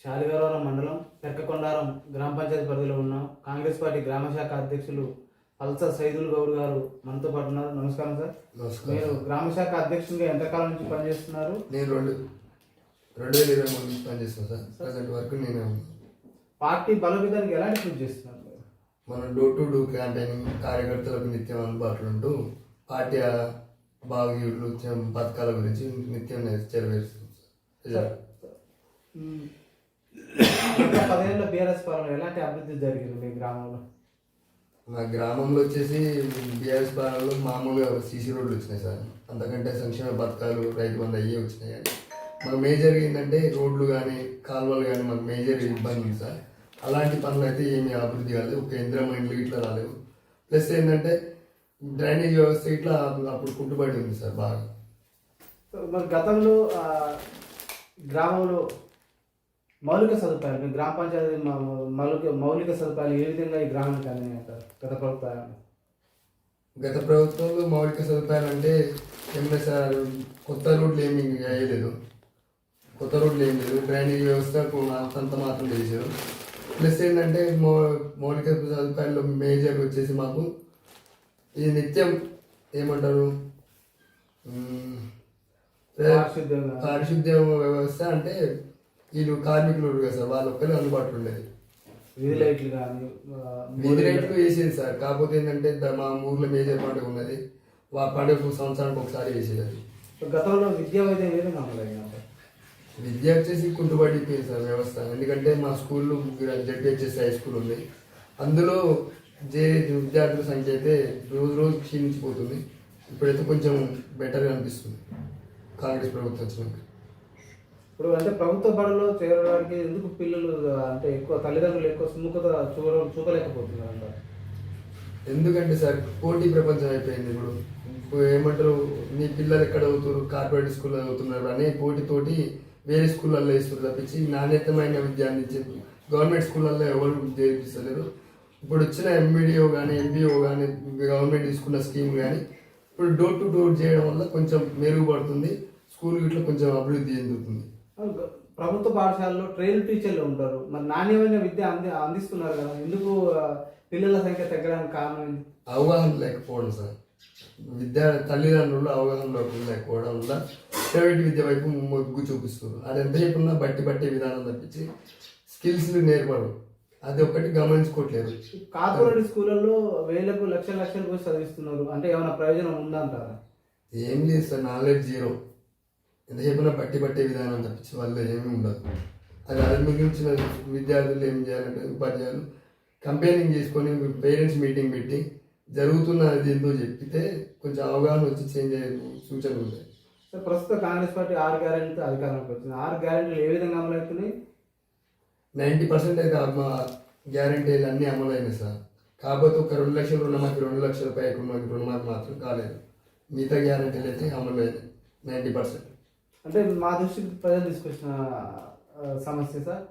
శాలివారం మండలం పెరకకొండారం గ్రామ పంచాయతీ పరిధిలో ఉన్నాం. కాంగ్రెస్ పార్టీ గ్రామ శాఖ అధ్యక్షులు పల్స సైదుల్ గౌడ్ గారు మనతో పాటు ఉన్నారు. నమస్కారం సార్. మీరు గ్రామ శాఖ అధ్యక్షునిగా ఎంతకాలం నుంచి పనిచేస్తున్నారు? నేను 2023 నుంచి పనిచేస్తాను సార్. ప్రజెంట్ వరకు నేను పార్టీ బలోపేతానికి ఎలాంటి కృషి చేస్తున్నారు? మనం డోర్ టు డోర్ క్యాంపెయినింగ్, కార్యకర్తలకు నిత్యం అందుబాటులో ఉంటూ పార్టీ బాగులు పథకాల గురించి నిత్యం నెరవేరుస్తుంది సార్. 10 ఏళ్ళ బీఆర్ఎస్ పాలన ఎలాంటి అభివృద్ధి జరిగింది మీ గ్రామంలో? మా గ్రామంలో వచ్చేసి బీఆర్ఎస్ పాలనలో మామూలుగా సీసీ రోడ్లు వచ్చినాయి సార్. అంతకంటే సంక్షేమ పథకాలు, రైతు బంధు అయ్యే వచ్చినాయి. కానీ మాకు మేజర్ ఏంటంటే రోడ్లు కానీ కాలువలు కానీ మాకు మేజర్ ఇబ్బంది ఉంది సార్. అలాంటి పనులు అయితే ఏమీ అభివృద్ధి కాలేదు. ఒక ఇందిరమ్మ ఇండ్లు ఇట్లా రాలేవు. ప్లస్ ఏంటంటే డ్రైనేజ్ వ్యవస్థ ఇట్లా అప్పుడు కుంటుబడి ఉంది సార్ బాగా. మరి గతంలో గ్రామంలో మౌలిక సదుపాయాలు, మీ గ్రామ పంచాయతీ మౌలిక సదుపాయాలు ఏ విధంగా ఈ గ్రామానికి అందినాయంటారు గత ప్రభుత్వంలో మౌలిక సదుపాయాలు అంటే ఏమైనా సార్ కొత్త రోడ్లు ఏమీ వేయలేదు. డ్రైనేజ్ వ్యవస్థ అంత మాత్రం చేశారు. ప్లస్ ఏంటంటే మౌలిక సదుపాయాల్లో మేజర్ వచ్చేసి మాకు ఈ నిత్యం ఏమంటారు పారిశుద్ధ్య వ్యవస్థ అంటే వీళ్ళు కార్మికులు కదా సార్, వాళ్ళ ఒక్కరే అందుబాటులో ఉండేది. వీధి లైట్లు వేసేది సార్. కాకపోతే ఏంటంటే మా ఊర్లో మేజర్ పండుగ ఉన్నది, పండుగ సంవత్సరానికి ఒకసారి వేసేది. గతంలో విద్యా వైద్యం విద్య వచ్చేసి కుంటుపడిపోయింది సార్ వ్యవస్థ. ఎందుకంటే మా స్కూల్లో జడ్పిహెచ్ఎస్ హై స్కూల్ ఉంది. అందులో విద్యార్థుల సంఖ్య అయితే రోజు క్షీణించిపోతుంది. ఇప్పుడైతే కొంచెం బెటర్గా అనిపిస్తుంది కాంగ్రెస్ ప్రభుత్వం వచ్చినాక. ఇప్పుడు అంటే ప్రభుత్వ బడుల్లో చేరడానికి ఎందుకు పిల్లలు అంటే ఎక్కువ తల్లిదండ్రులు ఎక్కువ సుముఖత చూపలేకపోతున్నారు అంటారు? ఎందుకంటే సార్ పోటీ ప్రపంచం అయిపోయింది. ఇప్పుడు ఏమంటారు, మీ పిల్లలు ఎక్కడ అవుతారు, కార్పొరేట్ స్కూల్లో చదువుతున్నారు అనే పోటీతోటి వేరే స్కూళ్ళల్లో వేస్తారు తప్పించి నాణ్యతమైన విద్య అందించే గవర్నమెంట్ స్కూళ్ళల్లో ఎవరు చేర్పిస్తలేరు. ఇప్పుడు వచ్చిన ఎంబీడీఓ కానీ ఎంబీఓ కానీ గవర్నమెంట్ తీసుకున్న స్కీమ్ కానీ ఇప్పుడు డోర్ టు డోర్ చేయడం వల్ల కొంచెం మెరుగుపడుతుంది. స్కూల్ ఇట్లా కొంచెం అభివృద్ధి చెందుతుంది. ప్రభుత్వ పాఠశాలలో ట్రైన్ టీచర్లు ఉంటారు, మరి నాణ్యమైన విద్య అందిస్తున్నారు కదా, ఎందుకు పిల్లల సంఖ్య తగ్గడానికి కారణం? అవగాహన లేకపోవడం సార్. తల్లిదండ్రులు అవగాహన లేకపోవడం వల్ల ప్రైవేట్ విద్య వైపు మొగ్గు చూపిస్తారు. అది ఎంత చెప్పున్నా బట్టే విధానం తప్పించి స్కిల్స్ నేర్పడం అది ఒకటి గమనించుకోవట్లేదు. కార్పొరేట్ స్కూళ్ళల్లో వేలకు లక్షలు పోయి చదివిస్తున్నారు అంటే ఏమైనా ప్రయోజనం ఉందంటారా? ఏం లేదు సార్, నాలెడ్జ్ జీరో. ఎంత చెప్పినా బట్టే విధానం తప్పించి వల్ల ఏమీ ఉండదు. అది మిగిలించిన విద్యార్థులు ఏం చేయాలంటే ఉపాధ్యాయులు కంపేరింగ్ చేసుకొని పేరెంట్స్ మీటింగ్ పెట్టి జరుగుతున్నది ఏందో చెప్పితే కొంచెం అవగాహన వచ్చి చేంజ్ అయ్యే సూచనలు ఉంటాయి. సార్, ప్రస్తుత కాంగ్రెస్ పార్టీ 6 గ్యారెంటీతో అధికారంలోకి వచ్చింది. 6 గ్యారెంటీలు ఏ విధంగా అమలవుతున్నాయి? 90% అయితే గ్యారెంటీలు అన్నీ అమలైనాయి సార్. కాకపోతే ఒక 2 లక్షల రుణమాఫీ, 2 లక్షల పైకి రుణమాఫీ మాత్రం కాలేదు. మిగతా గ్యారెంటీలు అయితే అమలైనాయి 90%. అంటే మా దృష్టికి ప్రజలు తీసుకొచ్చిన సమస్య సార్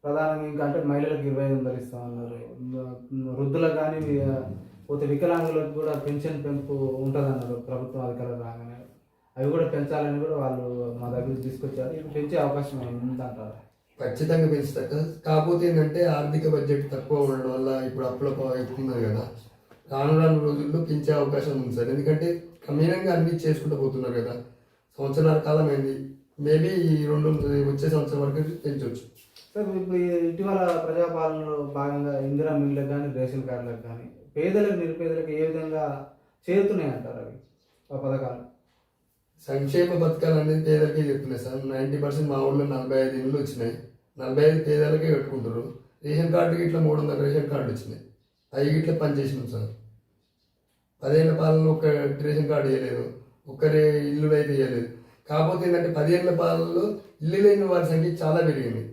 ప్రధానంగా ఇంకా అంటే మహిళలకు 25,000 ఇస్తామన్నారు, వృద్ధులకు కానీ పోతే వికలాంగులకు కూడా పెన్షన్ పెంపు ఉంటుందన్నారు ప్రభుత్వం అధికారులు రాగానే. అవి కూడా పెంచాలని కూడా వాళ్ళు మా దగ్గర తీసుకొచ్చారు. ఇప్పుడు పెంచే అవకాశం ఉందంటారు? ఖచ్చితంగా పెంచుతారు. కాకపోతే ఏంటంటే ఆర్థిక బడ్జెట్ తక్కువ ఉండడం వల్ల ఇప్పుడు అప్పుల ఎక్కుతున్నది కదా, రాను రోజుల్లో పెంచే అవకాశం ఉంది సార్. ఎందుకంటే క్రమేణంగా అన్ని చేసుకుంటూ పోతున్నారు కదా. సంవత్సరాల కాలం అయింది, మేబీ ఈ వచ్చే సంవత్సరం వరకు పెంచవచ్చు సార్. ఇప్పుడు ఇటీవల ప్రజాపాలనలో భాగంగా ఇందిరా మిల్లకు కానీ రేషన్ కార్డులకు కానీ పేదలకు నిరుపేదలకు ఏ విధంగా చేరుతున్నాయి అంటారు అవి పథకాలు? సంక్షేమ పథకాలు అనేది పేదలకే చెప్తున్నాయి సార్. 90% మా ఊళ్ళో 45 ఇండ్లు వచ్చినాయి. 45 పేదలకే కట్టుకుంటారు. రేషన్ కార్డుకి ఇట్లా 300 రేషన్ కార్డు వచ్చినాయి. అవి ఇట్లా పనిచేసినాం సార్. 10 ఏళ్ల పాలనలో ఒక రేషన్ కార్డు ఇవ్వలేదు, ఒక్కరే ఇల్లు అయితే ఇవ్వలేదు. కాకపోతే ఏంటంటే 10 ఏళ్ల పాలనలో ఇల్లు లేని వారి సంఖ్య చాలా పెరిగింది.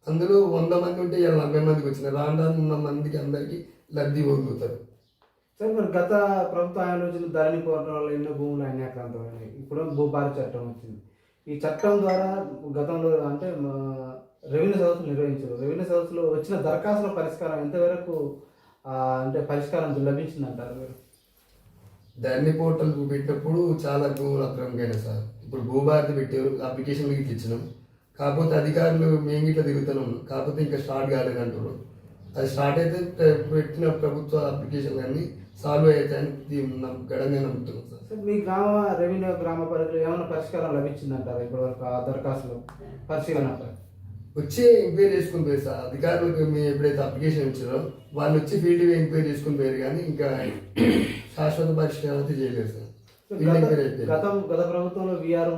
అందులో 100 మంది ఉంటే ఇలా 40 మందికి వచ్చినాయి. రాను ఉన్న మందికి అందరికీ లబ్ధి పొందుతారు సార్. మరి గత ప్రభుత్వ ఆలోచన ధరణి పోవడం వల్ల ఎన్నో భూములు అన్యాక్రాంతమైనాయి. ఇప్పుడు భూభార చట్టం వచ్చింది. ఈ చట్టం ద్వారా గతంలో అంటే రెవెన్యూ సదస్సులు నిర్వహించారు. రెవెన్యూ సదస్సులో వచ్చిన దరఖాస్తుల పరిష్కారం ఎంతవరకు అంటే పరిష్కారం లభించింది అంటారు మీరు? ధరణి పోర్టల్ పెట్టినప్పుడు చాలా భూములు అక్రమంగా సార్. ఇప్పుడు భూభారతి పెట్టారు, అప్లికేషన్లకి ఇచ్చినాం. కాకపోతే అధికారులు మేము ఇట్లా తిరుగుతున్నాం, కాకపోతే ఇంకా స్టార్ట్ కాలేదంటారు. అది స్టార్ట్ అయితే పెట్టిన ప్రభుత్వ అప్లికేషన్ అన్నీ సాల్వ్ అవుతాయని గడంగా నమ్ముతున్నాం సార్. సార్ మీ గ్రామ రెవెన్యూ గ్రామ పరిధిలో ఏమైనా పరిష్కారం లభించిందంటారా ఇప్పటివరకు ఆ దరఖాస్తులు పరిశీలన? వచ్చి ఎంక్వైరీ చేసుకుని పోయి సార్, అధికారులకు మేము ఎప్పుడైతే అప్లికేషన్ ఇచ్చారో వాళ్ళు వచ్చి ఫీల్డ్ ఎంక్వైరీ చేసుకుని పోయారు, కానీ ఇంకా శాశ్వత పరిష్కారం అయితే చేయలేదు సార్. గత ప్రభుత్వంలో విఆర్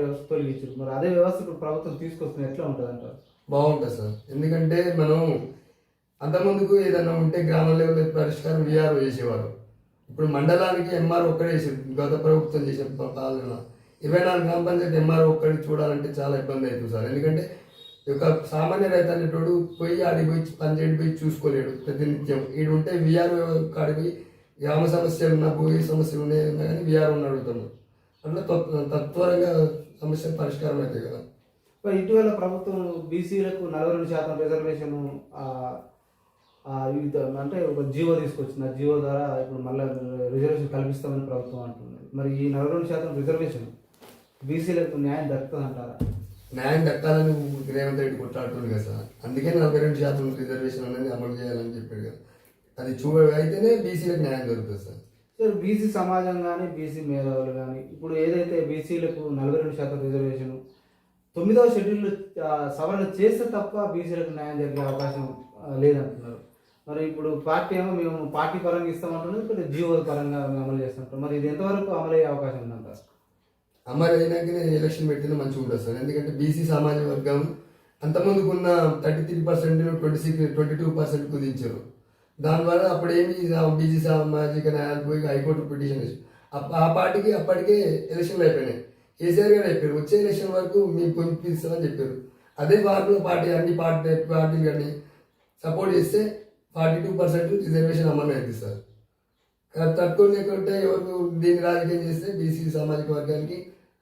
వ్యవస్థ తొలగించారు, మరి అదే వ్యవస్థ ఇప్పుడు ప్రభుత్వం తీసుకొస్తుంది, ఎట్లా ఉంటుంది అంటారు? బాగుంటుంది సార్, ఎందుకంటే మనం అంతకుముందుకు ఏదైనా ఉంటే గ్రామ లెవెల్ పరిష్కారం విఆర్ఓ చేసేవారు. ఇప్పుడు మండలానికి ఎంఆర్ఓ ఒక్కడే చేసేది, గత ప్రభుత్వం చేసే పాలన 24 గ్రామ పంచాయతీ ఎంఆర్ఓ ఒక్కడి చూడాలంటే చాలా ఇబ్బంది అవుతుంది సార్. ఎందుకంటే ఒక సామాన్య రైతు అనేటోడు పోయి ఆడికి పోయి పంచాయతీ పోయి చూసుకోలేడు ప్రతినిత్యం. ఈడు ఉంటే విఆర్ఓ కాడికి పోయి గ్రామ సమస్యలు ఉన్నా, భూమి సమస్యలు ఉన్నాయన్నా కానీ విఆర్ఓని అడుగుతున్నాం. అట్లా తత్వరంగా సమస్య పరిష్కారం అవుతాయి కదా. ఇటీవల ప్రభుత్వం బీసీలకు 42% రిజర్వేషన్ అంటే ఒక జీవో తీసుకొచ్చింది. ఆ జీవో ద్వారా ఇప్పుడు మళ్ళీ రిజర్వేషన్ కల్పిస్తామని ప్రభుత్వం అంటుంది. మరి ఈ 42% రిజర్వేషన్ బీసీలకు న్యాయం దక్కుతుంది అంటారా? న్యాయం దక్కాలని రేవంత్ రెడ్డి కొట్లాడుతుంది కదా సార్, అందుకే 42% రిజర్వేషన్ అనేది అమలు చేయాలని చెప్పాడు కదా. అది అయితేనే బీసీలకు న్యాయం దొరుకుతుంది సార్. సార్ బీసీ సమాజం కానీ బీసీ మేధావులు కానీ ఇప్పుడు ఏదైతే బీసీలకు 42% రిజర్వేషన్ 9వ షెడ్యూల్ సవరణ చేస్తే తప్ప బీసీలకు న్యాయం జరిగే అవకాశం లేదంటున్నారు. మరి ఇప్పుడు పార్టీ ఏమో మేము పార్టీ పరంగా ఇస్తామంటున్నారు, ఇప్పుడు జీవో పరంగా మేము అమలు చేస్తుంటాం. మరి ఇది ఎంతవరకు అమలు అయ్యే అవకాశం ఉందంటారు? అమలు అయినాకనే ఎలక్షన్ పెట్టినా మంచిగా ఉంటుంది సార్. ఎందుకంటే బీసీ సామాజిక వర్గం అంతకుముందుకున్న 33% 22% కుదించారు. దానివల్ల అప్పుడేమి బీసీ సామాజిక న్యాయాలు పోయి హైకోర్టు పిటిషన్ వేసి ఆ పార్టీకి అప్పటికే ఎలక్షన్లు అయిపోయినాయి. కేసీఆర్ గారు చెప్పారు వచ్చే ఎలక్షన్ వరకు మేము పంపిస్తామని చెప్పారు. అదే వారిలో పార్టీ అన్ని పార్టీలు కానీ సపోర్ట్ చేస్తే 42% రిజర్వేషన్ అమలు అయింది సార్. తట్టుకోలేకుంటే ఎవరు దీన్ని రాజకీయం చేస్తే బీసీ సామాజిక వర్గానికి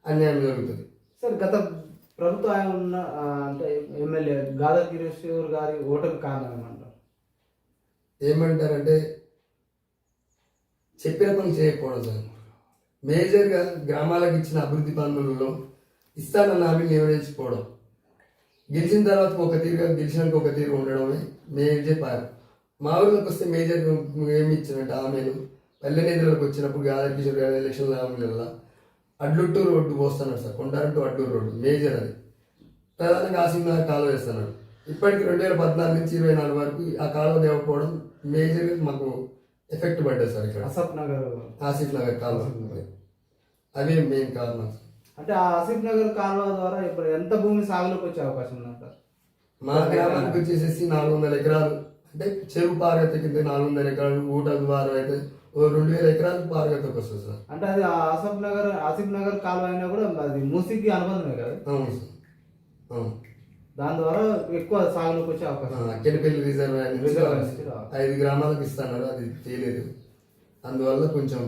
అన్యాయం జరుగుతుంది సార్. గత ప్రభుత్వం ఆయన ఉన్న అంటే ఎమ్మెల్యే గాదా కిషోర్ గారి ఓటమి కారణం ఏమంటారు? ఏమంటారంటే చెప్పిన పని చేయకపోవడం సార్. మేజర్గా గ్రామాలకు ఇచ్చిన అభివృద్ధి పనులలో ఇస్తానన్న హామీలు నెరవేర్చుకోవడం, గెలిచిన తర్వాత ఒక తీరుగా గెలిచినాక ఒక తీరు ఉండడమే మేజర్ పారు. మా ఊళ్ళకి వస్తే మేజర్ ఏమి ఇచ్చినట్టు హామీలు పల్లె నిధులకు వచ్చినప్పుడు గాదా కిషోర్ గారి ఎలక్షన్ల హామీల అడ్లుట్టూరు రోడ్డు పోస్తున్నాడు సార్, కొండారంటూ అడ్లూరు రోడ్డు మేజర్. అది ప్రధానంగా ఆసిఫ్నగర్ కాలువ వేస్తున్నాడు. ఇప్పటికి 2014 నుంచి 2024 వరకు ఆ కాలువ దేవకపోవడం మేజర్ మాకు ఎఫెక్ట్ పడ్డది సార్. ఇక్కడ ఆసిఫ్ నగర్ కాలువ అవి మెయిన్ కారణం. అంటే ఆ ఆసిఫ్ నగర్ కాలువ ద్వారా ఇప్పుడు ఎంత భూమి సాగులోకి వచ్చే అవకాశం ఉందంటారు? మా గ్రామానికి వచ్చేసేసి 400 ఎకరాలు, అంటే చెరువు పారగత కింద 400 ఎకరాలు, ఊట ద్వారా అయితే 2000 ఎకరాలు పారగతకు వస్తుంది సార్. అంటే అది ఆసిఫ్ నగర్ కాలువ అయినా కూడా అది మూసికి అనుబంధమే కదా? అవును సార్, అవును. దాని ద్వారా ఎక్కువ సాగులోకి వచ్చే అవకాశం. అక్కెనపల్లి రిజర్వాయర్ 5 గ్రామాలకు ఇస్తున్నారు, అది చేయలేదు. అందువల్ల కొంచెం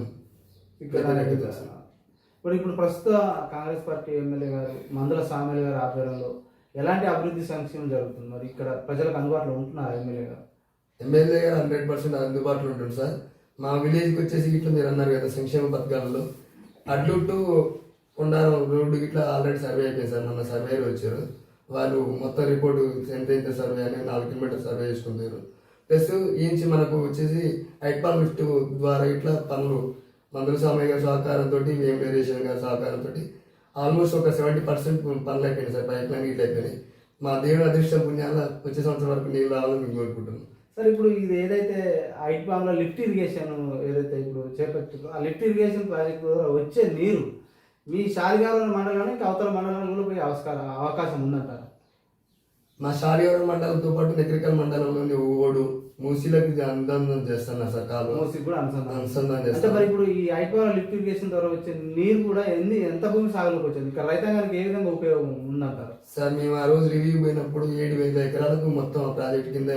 ఇప్పుడు ప్రస్తుత కాంగ్రెస్ పార్టీ ఎమ్మెల్యే గారు మందుల సామెల్ గారి ఆధ్వర్యంలో ఎలాంటి అభివృద్ధి సంక్షేమం జరుగుతుంది? మరి ఇక్కడ ప్రజలకు అందుబాటులో ఉంటున్నారు ఎమ్మెల్యే గారు? ఎమ్మెల్యే గారు 100% అందుబాటులో ఉంటుంది సార్. మా విలేజ్కి వచ్చేసి ఇట్లా మీరు అన్నారు కదా సంక్షేమ పథకాలలో అడ్లు టు కొండారం రోడ్డు ఇట్లా ఆల్రెడీ సర్వే అయిపోయింది సార్. మన సర్వేలు వచ్చారు, వాళ్ళు మొత్తం రిపోర్టు ఎంత సర్వే అని 4 కిలోమీటర్ సర్వే చేసుకుంటారు. ప్లస్ ఈ నుంచి మనకు వచ్చేసి ఐట్పాల్ లిఫ్ట్ ద్వారా ఇట్లా పనులు మందుల సామయ్య గారి సహకారంతో, వేముల రేషన్ గారి సహకారంతో ఆల్మోస్ట్ ఒక 70% పనులు అయిపోయినాయి సార్. పైప్ లైన్ ఇట్లా అయిపోయినాయి. మా దేవుడు అదృష్టం పుణ్యాల వచ్చే సంవత్సరం వరకు నీళ్ళు రావాలని మేము కోరుకుంటున్నాం సార్. ఇప్పుడు ఇది ఏదైతే ఐట్పామ్లో లిఫ్ట్ ఇరిగేషన్ ఏదైతే ఇప్పుడు చేపట్టిందో ఆ లిఫ్ట్ ఇరిగేషన్ ప్రాజెక్టు ద్వారా వచ్చే నీరు మీ షాలిగారం మండలానికి అవతల మండలానికి కూడా పోయే అవకాశం ఉందంటారా? మా షాలిగారం మండలంతో పాటు నెక్రికల్ మండలంలోని ఓడు మూసీలకు అనుసంధానం చేస్తున్నారు సార్. కాలు మూసీకి కూడా అనుసంధానం చేస్తారు. అంటే మరి ఇప్పుడు ఈ ఐట్పామ్ లిఫ్ట్ ఇరిగేషన్ ద్వారా వచ్చే నీరు కూడా ఎంత భూమి సాగులోకి వచ్చింది? ఇక్కడ రైతాంగానికి ఏ విధంగా ఉపయోగం ఉందంటారు? సార్ మేము ఆ రోజు రివ్యూ పోయినప్పుడు 7,000 ఎకరాలకు మొత్తం ఆ ప్రాజెక్ట్ కింద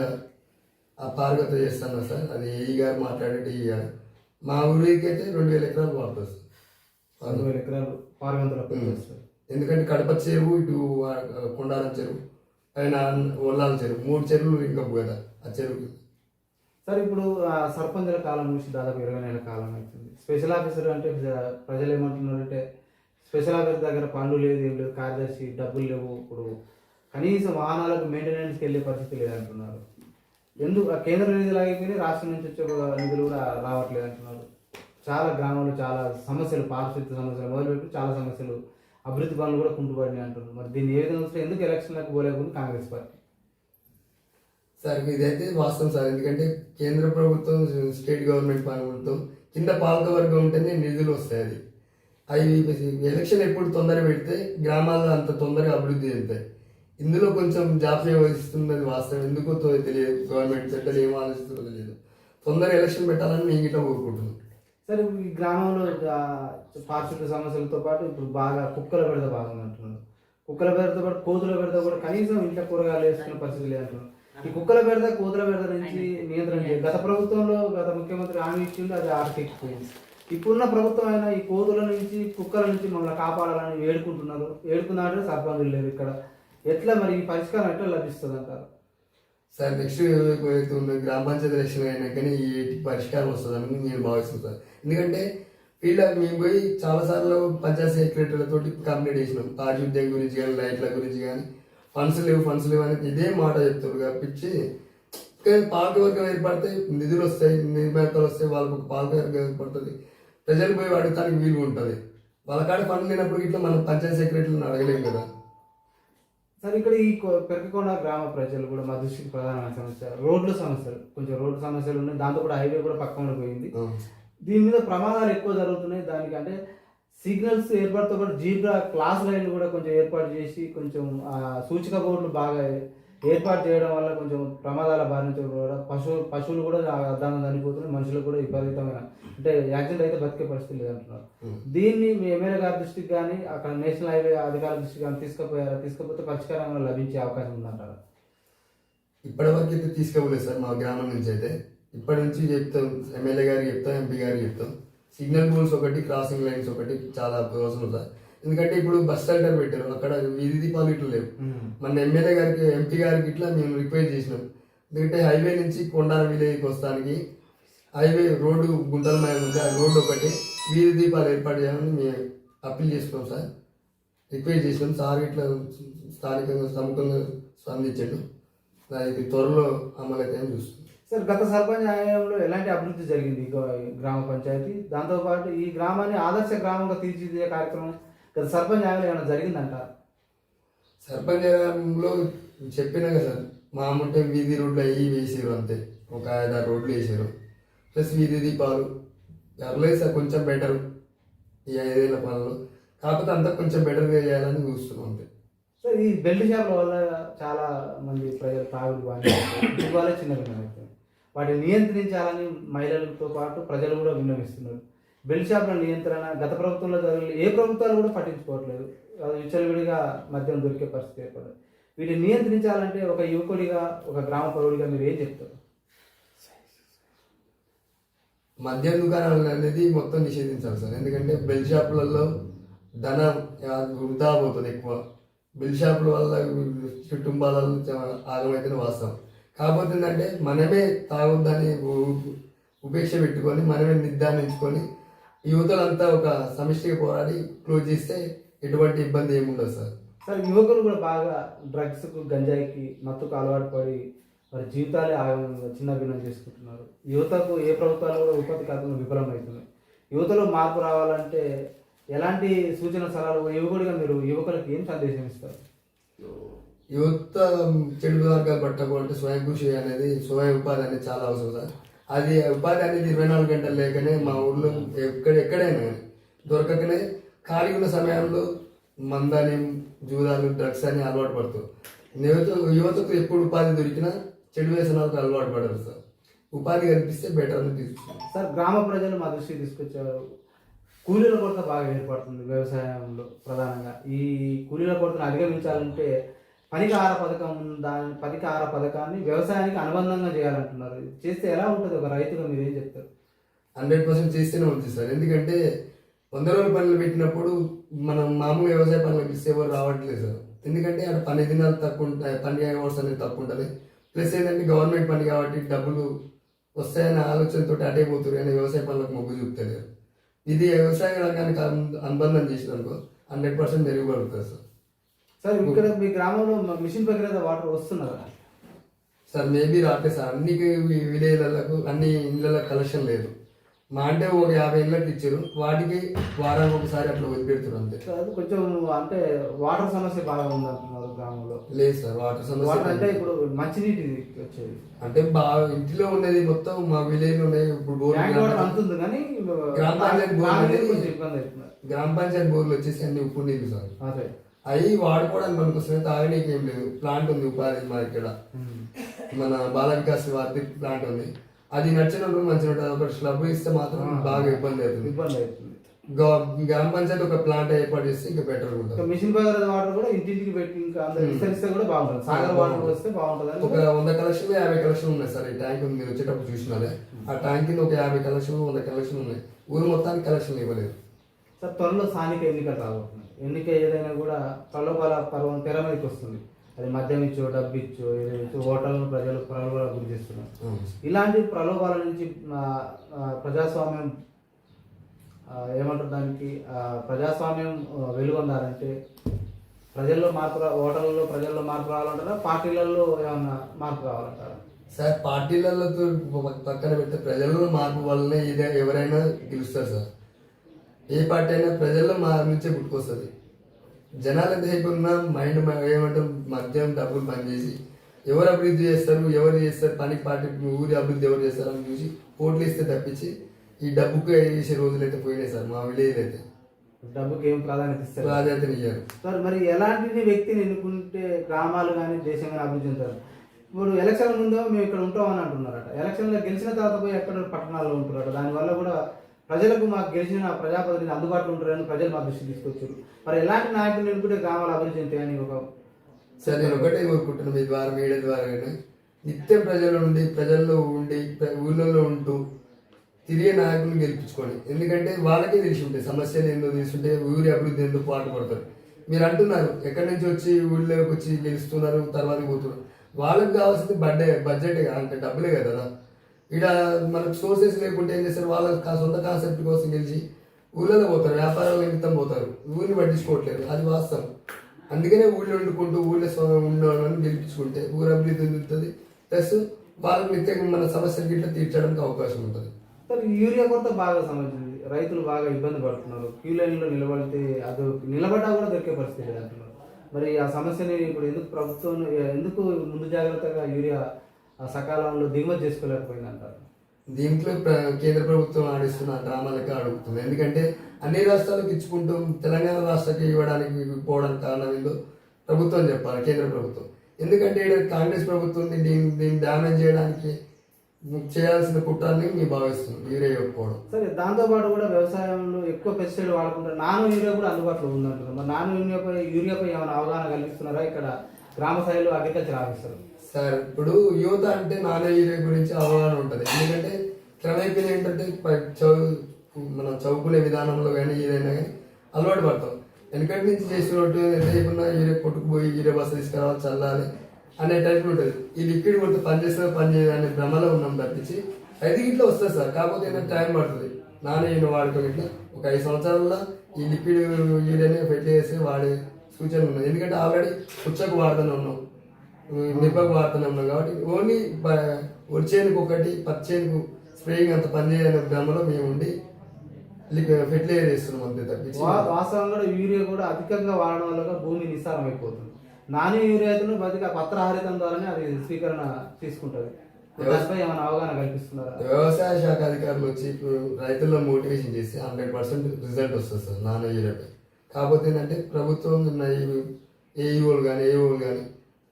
ఆ పారగత చేస్తున్నారు సార్. అది ఏఈ గారు మాట్లాడేది ఏఈ గారు. మా ఊరికి అయితే 2,000 ఎకరాలు వాడుతుంది సార్. 2,000 ఎకరాలు పారగంతలు. ఎందుకంటే కడప చెరువు, ఇటు కొండారం చెరువు, పైన ఒల్లాల చెరువు, 3 చెరువులు ఇంకా కదా ఆ చెరువుకి. సార్ ఇప్పుడు సర్పంచుల కాలం నుంచి దాదాపు 20 నెలల కాలం అవుతుంది. స్పెషల్ ఆఫీసర్ అంటే ప్రజలు ఏమంటున్నారంటే స్పెషల్ ఆఫీసర్ దగ్గర పనులు లేదు, ఏం లేదు, కార్యదర్శి డబ్బులు లేవు, ఇప్పుడు కనీసం వాహనాలకు మెయింటెనెన్స్కి వెళ్ళే పరిస్థితి లేదంటున్నారు. ఎందుకు ఆ కేంద్ర నిధులు ఆగిపోయినాయి, రాష్ట్రం నుంచి వచ్చే నిధులు కూడా రావట్లేదు అంటున్నారు. చాలా గ్రామాల్లో చాలా సమస్యలు, పారిశుద్ధ్య సమస్యలు మొదలుపెట్టి చాలా సమస్యలు, అభివృద్ధి పనులు కూడా కుంటుపడినాయి అంటున్నారు. మరి దీన్ని ఏ విధంగా వస్తే ఎందుకు ఎలక్షన్లకు పోలేకుండా కాంగ్రెస్ పార్టీ? సార్ ఇదైతే వాస్తవం సార్. ఎందుకంటే కేంద్ర ప్రభుత్వం స్టేట్ గవర్నమెంట్ పనులతో కింద పాలక వర్గం ఉంటేనే నిధులు వస్తాయి. అవి ఎలక్షన్ ఎప్పుడు తొందర పెడితే గ్రామాల్లో అంత తొందరగా అభివృద్ధి చెందుతాయి. ఇందులో కొంచెం జాప్యం వహిస్తున్నది వాస్తవం. ఎందుకో తెలియదు, గవర్నమెంట్ సెంటర్ ఏం ఆలోచిస్తుందో తెలియదు. తొందర ఎలక్షన్ పెట్టాలని నేను గిట్లా కోరుకుంటున్నాను. సరే, ఈ గ్రామంలో పారిశుద్ధ్య సమస్యలతో పాటు ఇప్పుడు బాగా కుక్కల బెడద బాగుంది అంటున్నారు. కుక్కల బెడదతో పాటు కోతుల బెడద కూడా కనీసం ఇంట్లో కూరగాయలు వేసుకునే పరిస్థితి లేదంటున్నారు. ఈ కుక్కల బెడద, కోతుల బెడద నుంచి నియంత్రణ చేయాలి. గత ప్రభుత్వంలో గత ముఖ్యమంత్రి హామీ ఇచ్చిండు, అది ఆర్కెక్కిపోయింది. ఇప్పుడున్న ప్రభుత్వం అయినా ఈ కోతుల నుంచి, కుక్కల నుంచి మమ్మల్ని కాపాడాలని వేడుకుంటున్నారు. వేడుకున్నారంటే సర్పంచులు లేరు ఇక్కడ. ఎట్లా మరి ఈ పరిష్కారం ఎట్లా లభిస్తుంది అంటారు? సార్ నెక్స్ట్ గ్రామ పంచాయతీ ఎలక్షన్ అయినా కానీ ఈ పరిష్కారం వస్తుందని నేను భావిస్తున్నాను సార్. ఎందుకంటే ఫీల్డ్ మేము పోయి చాలాసార్లు పంచాయతీ సెక్రటరీలతో కంప్లైంట్ చేసినాం. పారిశుద్ధ్యం గురించి కానీ, లైట్ల గురించి కానీ, ఫండ్స్ లేవు అని ఇదే మాట చెప్తారు కాబట్టి పాలక వర్గం ఏర్పడితే నిధులు వస్తాయి, నిర్మాతలు వస్తాయి, వాళ్ళకు ఒక పాలక వర్గం ఏర్పడుతుంది. ప్రజలు పోయి అడగటానికి వీలు ఉంటుంది. వాళ్ళ కాడ ఫండ్ లేనప్పుడు ఇట్లా మనం పంచాయతీ సెక్రటరీలను అడగలేము కదా. సార్, ఇక్కడ ఈ పెరకకొండ గ్రామ ప్రజలు కూడా మా దృష్టికి ప్రధానమైన సమస్య రోడ్ల సమస్యలు. కొంచెం రోడ్డు సమస్యలు ఉన్నాయి, దాంతో కూడా హైవే కూడా పక్కన పోయింది. దీని మీద ప్రమాదాలు ఎక్కువ జరుగుతున్నాయి. దానికంటే సిగ్నల్స్ ఏర్పాటుతో పాటు జీబ్రా క్లాస్ లైన్లు కూడా కొంచెం ఏర్పాటు చేసి కొంచెం సూచిక బోర్డులు బాగా ఏర్పాటు చేయడం వల్ల కొంచెం ప్రమాదాల బారి నుంచి కూడా పశువులు కూడా దాన్ని చనిపోతున్నాయి, మనుషులకు కూడా విపరీతమైన అంటే యాక్సిడెంట్ అయితే బతికే పరిస్థితి లేదంటున్నారు. దీన్ని మీ ఎమ్మెల్యే గారి దృష్టికి కానీ, అక్కడ నేషనల్ హైవే అధికారుల దృష్టికి కానీ తీసుకపోతే పరిష్కారం లభించే అవకాశం ఉందంటారా? ఇప్పటివరకు అయితే తీసుకోలేదు సార్. మా గ్రామం నుంచి అయితే ఇప్పటి నుంచి చెప్తాం, ఎమ్మెల్యే గారికి చెప్తాం, ఎంపీ గారికి చెప్తాం. సిగ్నల్ పోల్స్ ఒకటి, క్రాసింగ్ లైన్స్ ఒకటి చాలా అవసరం సార్. ఎందుకంటే ఇప్పుడు బస్ సెంటర్ పెట్టారు, అక్కడ వీధి దీపాలు ఇట్లా లేవు. మన ఎమ్మెల్యే గారికి, ఎంపీ గారికి ఇట్లా మేము రిక్వెస్ట్ చేసినాం. ఎందుకంటే హైవే నుంచి కొండాల విలేజ్కి వస్తానికి హైవే రోడ్డు గుంటలమయం ఉంది, ఆ రోడ్డు ఒకటి వీధి దీపాలు ఏర్పాటు చేయాలని మేము అప్పీల్ చేసుకున్నాం సార్. రిక్వెస్ట్ చేసినాం సార్. ఇట్లా స్థానికంగా సముఖంగా స్పందించాడు. ఇది త్వరలో అమలైతే చూస్తున్నాం సార్. గత సర్పంచ్ హయాంలో ఎలాంటి అభివృద్ధి జరిగింది గ్రామ పంచాయతీ? దాంతోపాటు ఈ గ్రామాన్ని ఆదర్శ గ్రామంగా తీర్చిదిద్దే కార్యక్రమం గత సర్పంచ్ హయాంలో ఏమైనా జరిగిందంటారు? సర్పంచ్ హయాంలో చెప్పినా కదా సార్, మామూలు వీధి రోడ్లు అవి వేసారు అంతే. ఒక 5-6 రోడ్లు వేసారు, ప్లస్ వీధి దీపాలు. పర్లేదు సార్, కొంచెం బెటర్ ఈ 5 ఏళ్ళ పనులు. కాకపోతే అంతా కొంచెం బెటర్గా చేయాలని చూస్తున్నాం అంతే. సార్, ఈ బెల్ట్ షాప్ల వల్ల చాలా మంది ప్రజలు తాగుడు బాగా చిన్న విన్నవిస్తుంది. వాటిని నియంత్రించాలని మహిళలతో పాటు ప్రజలు కూడా విన్నవిస్తున్నారు. బెల్ట్ షాప్ల నియంత్రణ గత ప్రభుత్వంలో జరిగిన ఏ ప్రభుత్వాలు కూడా పట్టించుకోవట్లేదు. అది విచ్చలవిడిగా మద్యం దొరికే పరిస్థితి ఏర్పడదు. వీటిని నియంత్రించాలంటే ఒక యువకుడిగా, ఒక గ్రామ పౌరుడిగా మీరు ఏం చెప్తారు? మద్యం దుకాణాలు అనేది మొత్తం నిషేధించాలి సార్. ఎందుకంటే బెల్ షాపులలో ధనం వృధా పోతుంది ఎక్కువ. బెల్ షాపుల వల్ల కుటుంబాలలో ఆగమైతే వాస్తవం. కాకపోతే ఏంటంటే మనమే తాగొద్దని ఉపేక్ష పెట్టుకొని, మనమే నిర్ధారించుకొని యువతలంతా ఒక సమిష్టిగా పోరాడి క్లోజ్ చేస్తే ఎటువంటి ఇబ్బంది ఏముండదు సార్. సార్, యువకులు కూడా బాగా డ్రగ్స్కు, గంజాయికి, మత్తుకు అలవాటు పడి వారి జీవితాలే చిన్న భిన్నం చేసుకుంటున్నారు. యువతకు ఏ ప్రభుత్వాలు కూడా ఉపాధి ఖాతాలో విఫలమవుతున్నాయి. యువతలో మార్పు రావాలంటే ఎలాంటి సూచన సలహాలు, యువకుడిగా మీరు యువకులకు ఏం సందేశం ఇస్తారు? యువత చెడు మార్గాలు పట్టకపోతే స్వయం కృషి అనేది, స్వయం ఉపాధి అనేది చాలా అవసరం సార్. అది ఉపాధి అనేది 24 గంటలు లేకనే మా ఊళ్ళో ఎక్కడైనా దొరకకనే ఖాళీ ఉన్న సమయంలో మందని, జూదాలు, డ్రగ్స్ అని అలవాటు పడుతుంది. యువతకు ఎప్పుడు ఉపాధి దొరికినా చెడు వ్యసనాలకు అలవాటు పడరు సార్. ఉపాధి కల్పిస్తే బెటర్ అని తీసుకుంటాం సార్. గ్రామ ప్రజలు మా దృష్టికి తీసుకొచ్చారు. కూలీల కొరత బాగా ఏర్పడుతుంది వ్యవసాయంలో ప్రధానంగా. ఈ కూలీల కొరతను అధిగమించాలంటే పనికార పథకాన్ని వ్యవసాయానికి అనుబంధంగా చేయాలంటున్నారు. చేస్తే ఎలా ఉంటుంది ఒక రైతుగా, మీరు ఏం చెప్తారు? 100% చేస్తేనే ఉంటుంది సార్. ఎందుకంటే 100 రోజుల పనులు పెట్టినప్పుడు మనం మామూలు వ్యవసాయ పనులకు ఇస్తే ఎవరు రావట్లేదు సార్. ఎందుకంటే అక్కడ పని దినాలు తక్కువ ఉంటాయి, పని అవర్స్ అనేది తక్కువ ఉంటుంది. ప్లస్ ఏంటంటే గవర్నమెంట్ పని కాబట్టి డబ్బులు వస్తాయనే ఆలోచనతో అటే పోతున్నారు, కానీ వ్యవసాయ పనులకు మొగ్గు చూపుతలేరు. ఇది వ్యవసాయ రంగానికి అనుబంధం చేసినందుకు 100% మెరుగుపడుతుంది సార్. సార్ ఇక్కడ మీ గ్రామంలో మిషన్ భగీరథ వాటర్ వస్తున్నారా? సార్ మేబీ రావట్లేదు సార్. అన్ని విలేజ్లకు అన్ని ఇళ్ళకి కలెక్షన్ లేదు. మా అంటే ఒక 50 ఇళ్ళకి ఇచ్చారు, వాటికి వారానికి ఒకసారి అట్లా వదిలిపెడుతున్నారు అంతే. అది కొంచెం అంటే వాటర్ సమస్య బాగా ఉందంటున్నారు గ్రామంలో. లేదు సార్, వాటర్ సమస్య అంటే ఇప్పుడు మంచినీటి వచ్చేది అంటే బాగా ఇంటిలో ఉండేది మొత్తం మా విలేజ్ లో ఉన్నాయి. ఇప్పుడు బోర్ అంతుంది కానీ గ్రామ పంచాయతీ కొంచెం ఇబ్బంది అవుతుంది. గ్రామ పంచాయతీ బోర్లు వచ్చేసి అన్ని ఉప్పు నీళ్ళు సార్. అదే అవి వాడుకోవడానికి మనకోసమే, తాగనీకి ఏం లేదు. ప్లాంట్ ఉంది ఉపాధి మా ఇక్కడ, మన బాల వికాస్ వారి ప్లాంట్ ఉంది. అది నచ్చినప్పుడు మంచిగా ఉంటుంది. ఒక స్లబ్ ఇస్తే మాత్రం బాగా ఇబ్బంది అవుతుంది. గ్రామ పంచాయతీ ఒక ప్లాంట్ ఏర్పాటు చేస్తే ఇంకా బెటర్ ఉంటుంది. మిషన్ భగీరథ వాటర్ కూడా ఇంటింటికి పెట్టి ఇంకా విస్తరిస్తే కూడా బాగుంటుంది. సాగర్ వాటర్ వస్తే బాగుంటుంది. ఒక 100 కలెక్షన్లు 50 కలెక్షన్లు ఉన్నాయి సార్. ఈ ట్యాంక్ మీరు వచ్చేటప్పుడు చూసినారే, ఆ ట్యాంక్ కింద ఒక 50 కలెక్షన్లు 100 కలెక్షన్లు ఉన్నాయి. ఊరు మొత్తానికి కలెక్షన్లు ఇవ్వలేదు సార్. త్వరలో స్థానిక ఎన్నికలు రాబోతున్నాయి. ఎన్నిక ఏదైనా కూడా ప్రలోభాల పర్వం తెర మీదకి వస్తుంది. అది మద్యం ఇచ్చో, డబ్బు ఇచ్చో, ఏదైతే ఓటర్లను ప్రజలు ప్రలోభాలకు గురి చేస్తున్నారు. ఇలాంటి ప్రలోభాల నుంచి ప్రజాస్వామ్యం ఏమంటారు దానికి, ప్రజాస్వామ్యం వెలుగొందాలంటే ప్రజల్లో మార్పు ఓటర్లలో ప్రజల్లో మార్పు రావాలంటారా, పార్టీలలో ఏమన్నా మార్పు రావాలంటారా? సార్ పార్టీలలో పక్కన పెడితే ప్రజల్లో మార్పు వల్లనే ఇదే ఎవరైనా గెలుస్తారు సార్. ఏ పార్టీ అయినా ప్రజల్లో నుంచే పుట్టుకొస్తుంది. జనాలు ఎంతసేపు ఉన్నా మైండ్ ఏమంటారు, మద్యం డబ్బులు బంద్ చేసి ఎవరు అభివృద్ధి చేస్తారు, ఎవరు చేస్తారు పని పార్టీ ఊరి అభివృద్ధి ఎవరు చేస్తారు అని చూసి ఓట్లు ఇస్తే తప్పించి ఈ డబ్బుకు వేసే రోజులు అయితే పోయినాయి సార్. మా విలేజ్ అయితే డబ్బుకి ఏం ప్రాధాన్యత ఇయ్యారు సార్. మరి ఎలాంటి వ్యక్తిని ఎన్నుకుంటే గ్రామాలు కానీ దేశం కానీ అభివృద్ధి చెందారు? ఇప్పుడు ఎలక్షన్ ముందు మేము ఇక్కడ ఉంటామని అంటున్నారట. ఎలక్షన్లో గెలిచిన తర్వాత పోయి ఎక్కడ పట్టణాల్లో ఉంటున్నారట. దానివల్ల కూడా ప్రజలకు మాకు గెలిచిన ప్రజాప్రతినిధి అందుబాటులో ఉంటారని ప్రజలు మా దృష్టికి తీసుకొచ్చారు. మరి ఎలాంటి నాయకులు ఎన్నుకుంటే గ్రామాలు అభివృద్ధి చెందుతాయని ఒక సార్ నేను ఒకటే కోరుకుంటున్నాను, మీ ద్వారా మీడియా ద్వారా కానీ నిత్యం ప్రజల్లో ఉండి ప్రజల్లో ఉండి ఊళ్ళల్లో ఉంటూ తిరిగే నాయకులను గెలిపించుకోండి. ఎందుకంటే వాళ్ళకే తెలిసి ఉంటాయి సమస్యలు ఏందో తెలుసుంటే ఊరి అభివృద్ధి ఎందుకు పాటుపడతారు. మీరు అంటున్నారు ఎక్కడి నుంచి వచ్చి ఊళ్ళోకి వచ్చి గెలుస్తున్నారు తర్వాత పోతున్నారు. వాళ్ళకి కావాల్సింది బడ్జెట్ అంటే డబ్బులే కదా. ఇక్కడ మనకు సోర్సెస్ లేకుంటే ఏం చేస్తారు, వాళ్ళ సొంత కాన్సెప్ట్ కోసం గెలిచి ఊళ్ళలో పోతారు, వ్యాపారాల నిమిత్తం పోతారు, ఊరిని పట్టించుకోవట్లేదు. అది వాస్తవం. అందుకనే ఊళ్ళో వండుకుంటూ ఊళ్ళో ఉండవాళ్ళని గెలిపించుకుంటే ఊరు అభివృద్ధి చెందుతుంది. ప్లస్ వాళ్ళకి నిత్యంగా మన సమస్యలు గిట్లా తీర్చడానికి అవకాశం ఉంటుంది. యూరియా కొరత బాగా సంబంధించింది. రైతులు బాగా ఇబ్బంది పడుతున్నారు. క్యూ లైన్లో నిలబడితే అది నిలబడ్డా కూడా దొరికే పరిస్థితి లేదు అంటున్నారు. మరి ఆ సమస్యని ఇప్పుడు ఎందుకు ముందు జాగ్రత్తగా యూరియా సకాలంలో దిగుమతి చేసుకోలేకపోయింది అంటారు? దీంట్లో కేంద్ర ప్రభుత్వం ఆడిస్తున్న డ్రామాలకి అడుగుతుంది. ఎందుకంటే అన్ని రాష్ట్రాలకు ఇచ్చుకుంటూ తెలంగాణ రాష్ట్రానికి ఇవ్వడానికి పోవడానికి కారణం ఏందో ప్రభుత్వం చెప్పాలి, కేంద్ర ప్రభుత్వం. ఎందుకంటే ఇక్కడ కాంగ్రెస్ ప్రభుత్వం దీన్ని డ్యామేజ్ చేయడానికి చేయాల్సిన కుట్రాన్ని మేము భావిస్తున్నాం యూరియా ఇవ్వకపోవడం. సరే, దాంతోపాటు కూడా వ్యవసాయంలో ఎక్కువ పెస్టిసైడ్ వాడుకుంటారు. నానో యూరియా కూడా అందుబాటులో ఉందంటున్నారు. మరి నానో యూరియాపై ఏమైనా అవగాహన కల్పిస్తున్నారా ఇక్కడ గ్రామ స్థాయిలో అగ్రికల్చర్ ఆఫీసర్? సార్ ఇప్పుడు యువత అంటే నానో యూరియా గురించి అవగాహన ఉంటుంది. ఎందుకంటే క్రమేపీ ఏంటంటే మనం చదువుకునే విధానంలో కానీ ఏదైనా కానీ అలవాటు పడతాం. వెనకటి నుంచి చేసినట్టు ఎంత చెప్పినా యూరియా కొట్టుకుపోయి యూరియా బస్సు తీసుకురావాలి చల్లాలి అనే టైప్లో ఉంటుంది. ఈ లిక్విడ్ కొడితే పని చేస్తే పని చేయదు అనే భ్రమలో ఉన్నాం తప్పించి 5 గిట్లో వస్తుంది సార్. కాకపోతే ఏంటంటే టైం పడుతుంది. నానో యూరియా వాడటం ఇట్లా ఒక 5 సంవత్సరాల్లో ఈ లిక్విడ్ యూరియాని ఫెర్టిలైజర్స్ వాడే సూచనలు ఉన్నాయి. ఎందుకంటే ఆల్రెడీ పుచ్చకు వాడుతూనే ఉన్నాం, మిరపకు వాడుతూనే ఉన్నాం. కాబట్టి ఓన్లీ వరిచేనుకు ఒకటి పచ్చేనుకు స్ప్రేయింగ్ అంత పనిచేయాలనే భ్రమలో మేము ఉండి ఫెర్టిలైజర్ వేస్తున్నాం అంతే తప్పించి. వాస్తవంగా యూరియా కూడా అధికంగా వాడడం వల్ల భూమి నిస్సారం అయిపోతుంది. నాని యూరియాను బతిగా పత్రహరితం ద్వారానే అది స్వీకరణ తీసుకుంటుంది. దానిపై ఏమైనా అవగాహన కల్పిస్తున్నారా? వ్యవసాయ శాఖ అధికారులు వచ్చి ఇప్పుడు రైతుల్లో మోటివేషన్ చేసి 100% రిజల్ట్ వస్తుంది సార్ నానో యూరియాపై. కాకపోతే ఏంటంటే ప్రభుత్వం ఏఈఓలు కానీ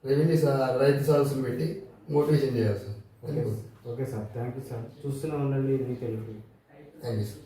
రెవెన్యూ రైతు సదస్సులు పెట్టి మోటివేషన్ చేయాలి sir. Okay sir, thank you sir. చూస్తూనే ఉండండి. Thank you sir.